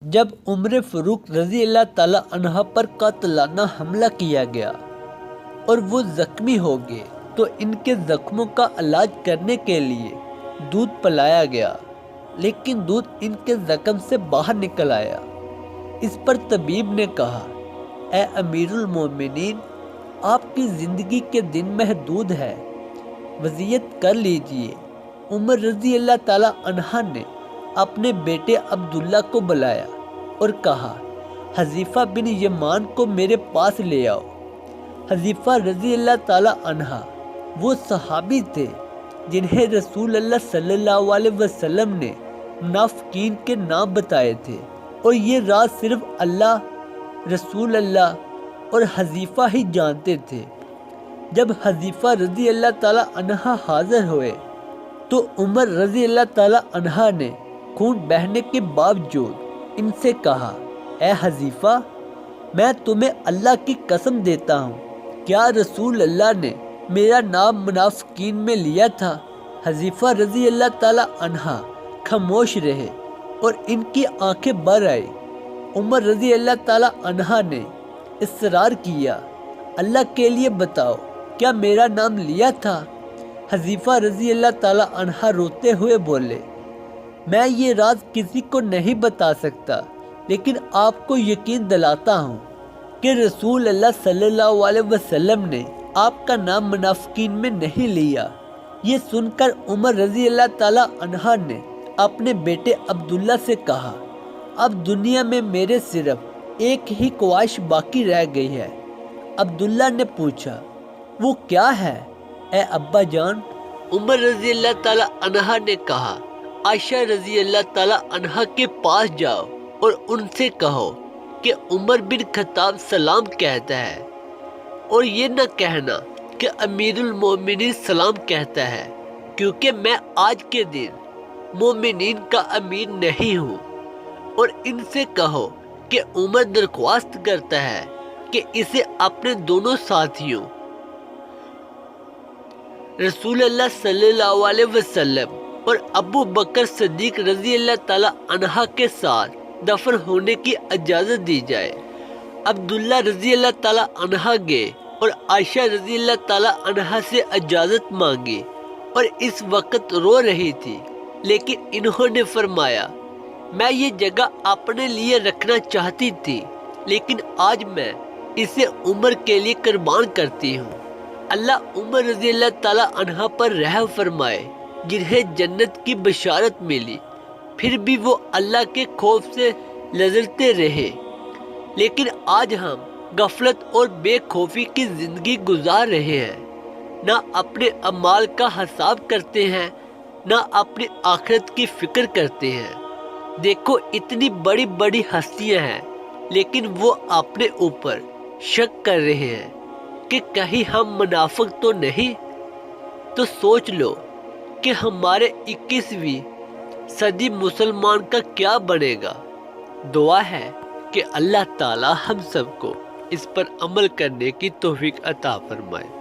جب عمر فاروق رضی اللہ تعالیٰ عنہ پر قاتلانہ حملہ کیا گیا اور وہ زخمی ہو گئے تو ان کے زخموں کا علاج کرنے کے لیے دودھ پلایا گیا، لیکن دودھ ان کے زخم سے باہر نکل آیا۔ اس پر طبیب نے کہا، اے امیر المومنین، آپ کی زندگی کے دن محدود ہے، وصیت کر لیجئے۔ عمر رضی اللہ تعالیٰ عنہ نے اپنے بیٹے عبداللہ کو بلایا اور کہا، حذیفہ بن یمان کو میرے پاس لے آؤ۔ حذیفہ رضی اللہ تعالیٰ عنہ وہ صحابی تھے جنہیں رسول اللہ صلی اللہ علیہ وسلم نے منافقین کے نام بتائے تھے، اور یہ راز صرف اللہ، رسول اللہ اور حذیفہ ہی جانتے تھے۔ جب حذیفہ رضی اللہ تعالیٰ عنہ حاضر ہوئے تو عمر رضی اللہ تعالیٰ عنہ نے خون بہنے کے باوجود ان سے کہا، اے حذیفہ، میں تمہیں اللہ کی قسم دیتا ہوں، کیا رسول اللہ نے میرا نام منافقین میں لیا تھا؟ حذیفہ رضی اللہ تعالیٰ عنہ خاموش رہے اور ان کی آنکھیں بھر آئی۔ عمر رضی اللہ تعالیٰ عنہ نے اصرار کیا، اللہ کے لیے بتاؤ، کیا میرا نام لیا تھا؟ حذیفہ رضی اللہ تعالیٰ عنہ روتے ہوئے بولے، میں یہ راز کسی کو نہیں بتا سکتا، لیکن آپ کو یقین دلاتا ہوں کہ رسول اللہ صلی اللہ علیہ وسلم نے آپ کا نام منافقین میں نہیں لیا۔ یہ سن کر عمر رضی اللہ تعالیٰ عنہ نے اپنے بیٹے عبداللہ سے کہا، اب دنیا میں میرے صرف ایک ہی خواہش باقی رہ گئی ہے۔ عبداللہ نے پوچھا، وہ کیا ہے اے ابا جان؟ عمر رضی اللہ تعالیٰ عنہ نے کہا، عائشہ رضی اللہ تعالیٰ عنہ کے پاس جاؤ اور ان سے کہو کہ عمر بن خطاب سلام کہتا ہے، اور یہ نہ کہنا کہ امیر المومنین سلام کہتا ہے، کیونکہ میں آج کے دن مومنین کا امیر نہیں ہوں۔ اور ان سے کہو کہ عمر درخواست کرتا ہے کہ اسے اپنے دونوں ساتھیوں رسول اللہ صلی اللہ علیہ وسلم اور ابو بکر صدیق رضی اللہ تعالیٰ عنہ کے ساتھ دفن ہونے کی اجازت دی جائے۔ عبداللہ رضی اللہ تعالیٰ عنہ گئے اور عائشہ رضی اللہ تعالیٰ عنہ سے اجازت مانگی، اور اس وقت رو رہی تھی، لیکن انہوں نے فرمایا، میں یہ جگہ اپنے لیے رکھنا چاہتی تھی، لیکن آج میں اسے عمر کے لیے قربان کرتی ہوں۔ اللہ عمر رضی اللہ تعالیٰ عنہ پر رحم فرمائے، جنہیں جنت کی بشارت ملی، پھر بھی وہ اللہ کے خوف سے لرزتے رہے۔ لیکن آج ہم غفلت اور بے خوفی کی زندگی گزار رہے ہیں، نہ اپنے اعمال کا حساب کرتے ہیں، نہ اپنی آخرت کی فکر کرتے ہیں۔ دیکھو، اتنی بڑی بڑی ہستیاں ہیں، لیکن وہ اپنے اوپر شک کر رہے ہیں کہ کہیں ہم منافق تو نہیں۔ تو سوچ لو کہ ہمارے 21ویں صدی مسلمان کا کیا بنے گا۔ دعا ہے کہ اللہ تعالی ہم سب کو اس پر عمل کرنے کی توفیق عطا فرمائے۔